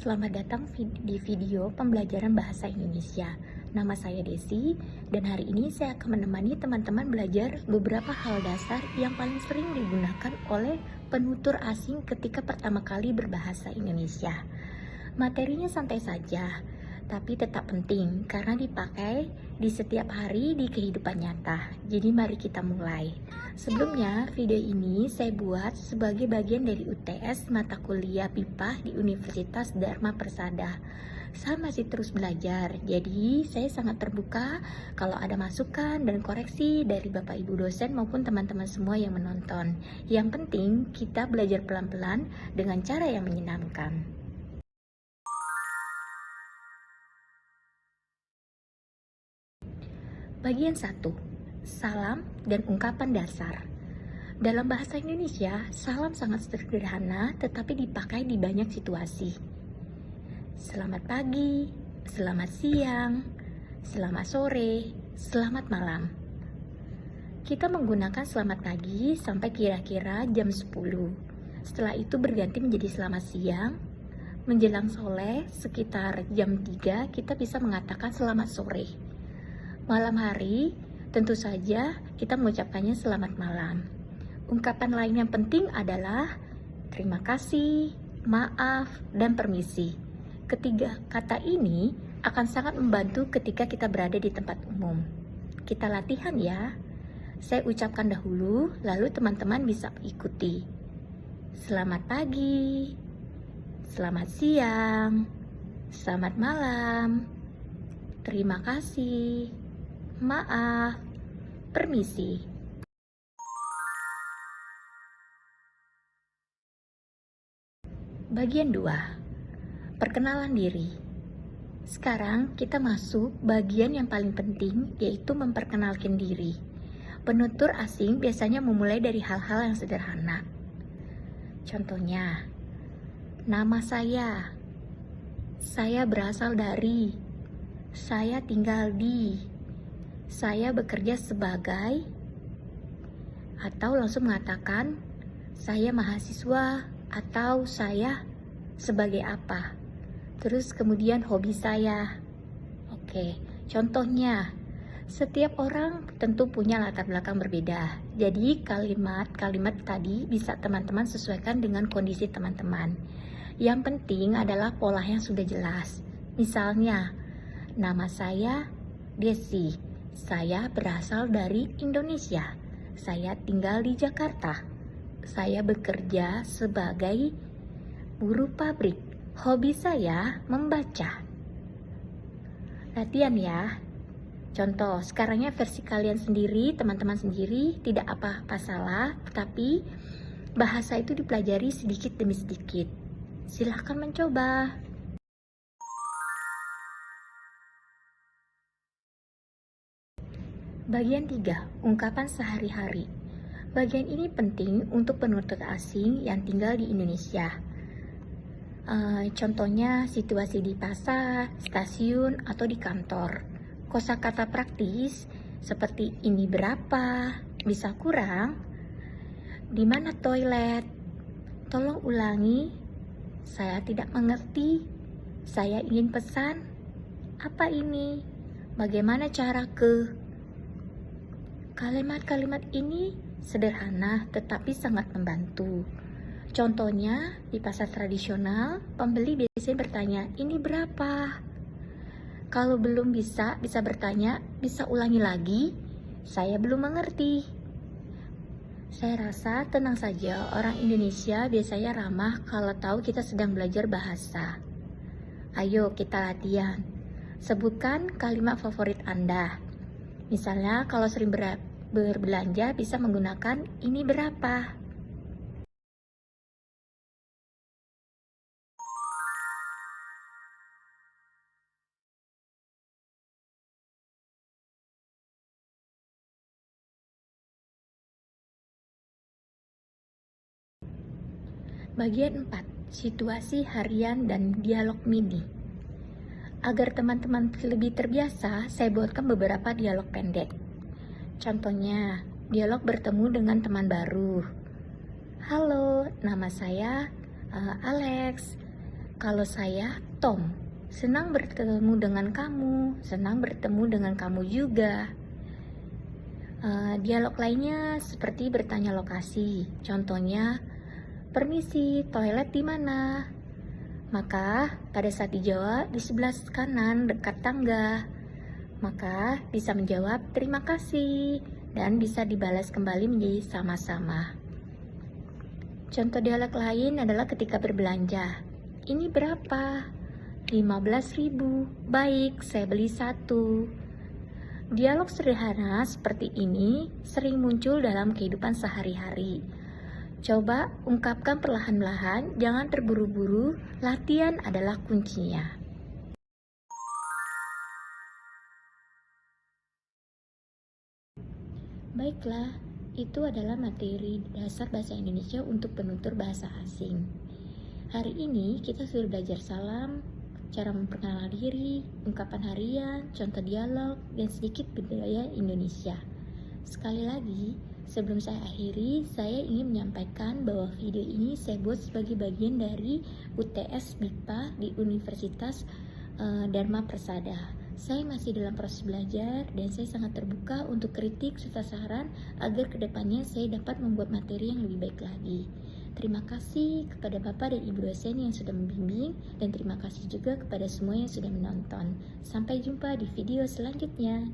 selamat datang di video pembelajaran bahasa Indonesia. Nama saya Desi, dan hari ini saya akan menemani teman-teman belajar beberapa hal dasar yang paling sering digunakan oleh penutur asing ketika pertama kali berbahasa Indonesia. Materinya santai saja, tapi tetap penting karena dipakai di setiap hari di kehidupan nyata. Jadi mari kita mulai. Sebelumnya, video ini saya buat sebagai bagian dari UTS mata kuliah PIPA di Universitas Dharma Persada. Saya masih terus belajar, jadi saya sangat terbuka kalau ada masukan dan koreksi dari Bapak Ibu dosen maupun teman-teman semua yang menonton. Yang penting kita belajar pelan-pelan dengan cara yang menyenangkan. Bagian 1. Salam dan ungkapan dasar. Dalam bahasa Indonesia, salam sangat sederhana tetapi dipakai di banyak situasi. Selamat pagi, selamat siang, selamat sore, selamat malam. Kita menggunakan selamat pagi sampai kira-kira jam 10. Setelah itu berganti menjadi selamat siang. Menjelang sore sekitar jam 3 kita bisa mengatakan selamat sore. Malam hari, tentu saja kita mengucapkannya selamat malam. Ungkapan lain yang penting adalah terima kasih, maaf, dan permisi. Ketiga kata ini akan sangat membantu ketika kita berada di tempat umum. Kita latihan ya. Saya ucapkan dahulu, lalu teman-teman bisa ikuti. Selamat pagi, selamat siang, selamat malam, terima kasih, maaf, permisi. Bagian 2. Perkenalan diri. Sekarang kita masuk bagian yang paling penting, yaitu memperkenalkan diri. Penutur asing biasanya memulai dari hal-hal yang sederhana. Contohnya, nama saya berasal dari, saya tinggal di, saya bekerja sebagai, atau langsung mengatakan saya mahasiswa atau saya sebagai apa. Terus kemudian hobi saya. Oke, contohnya setiap orang tentu punya latar belakang berbeda. Jadi kalimat-kalimat tadi bisa teman-teman sesuaikan dengan kondisi teman-teman. Yang penting adalah pola yang sudah jelas. Misalnya, nama saya Desi. Saya berasal dari Indonesia. Saya tinggal di Jakarta. Saya bekerja sebagai buruh pabrik. Hobi saya membaca. Latihan ya. Contoh, sekarangnya versi kalian sendiri, teman-teman sendiri, tidak apa-apa salah, tapi bahasa itu dipelajari sedikit demi sedikit. Silahkan mencoba. Bagian 3. Ungkapan sehari-hari. Bagian ini penting untuk penutur asing yang tinggal di Indonesia. Contohnya situasi di pasar, stasiun, atau di kantor. Kosakata praktis seperti ini berapa, bisa kurang, di mana toilet, tolong ulangi, saya tidak mengerti, saya ingin pesan, apa ini, bagaimana cara ke. Kalimat-kalimat ini sederhana tetapi sangat membantu. Contohnya, di pasar tradisional, pembeli biasanya bertanya, ini berapa? Kalau belum bisa bertanya, bisa ulangi lagi, saya belum mengerti. Saya rasa tenang saja, orang Indonesia biasanya ramah kalau tahu kita sedang belajar bahasa. Ayo kita latihan. Sebutkan kalimat favorit Anda. Misalnya kalau sering berbelanja bisa menggunakan ini berapa. Bagian 4. Situasi harian dan dialog mini. Agar teman-teman lebih terbiasa, saya buatkan beberapa dialog pendek. Contohnya, dialog bertemu dengan teman baru. Halo, nama saya Alex. Kalau saya, Tom. Senang bertemu dengan kamu, senang bertemu dengan kamu juga. Dialog lainnya seperti bertanya lokasi. Contohnya, permisi, toilet di mana? Maka pada saat dijawab di sebelah kanan dekat tangga, maka bisa menjawab terima kasih dan bisa dibalas kembali menjadi sama-sama. Contoh dialog lain adalah ketika berbelanja. Ini berapa? 15.000. Baik, saya beli satu. Dialog sederhana seperti ini sering muncul dalam kehidupan sehari-hari. Coba ungkapkan perlahan-lahan, jangan terburu-buru, latihan adalah kuncinya. Baiklah, itu adalah materi dasar bahasa Indonesia untuk penutur bahasa asing. Hari ini kita sudah belajar salam, cara memperkenalkan diri, ungkapan harian, contoh dialog, dan sedikit budaya Indonesia. Sekali lagi, sebelum saya akhiri, saya ingin menyampaikan bahwa video ini saya buat sebagai bagian dari UTS BIPA di Universitas Dharma Persada. Saya masih dalam proses belajar dan saya sangat terbuka untuk kritik serta saran agar kedepannya saya dapat membuat materi yang lebih baik lagi. Terima kasih kepada Bapak dan Ibu dosen yang sudah membimbing dan terima kasih juga kepada semua yang sudah menonton. Sampai jumpa di video selanjutnya.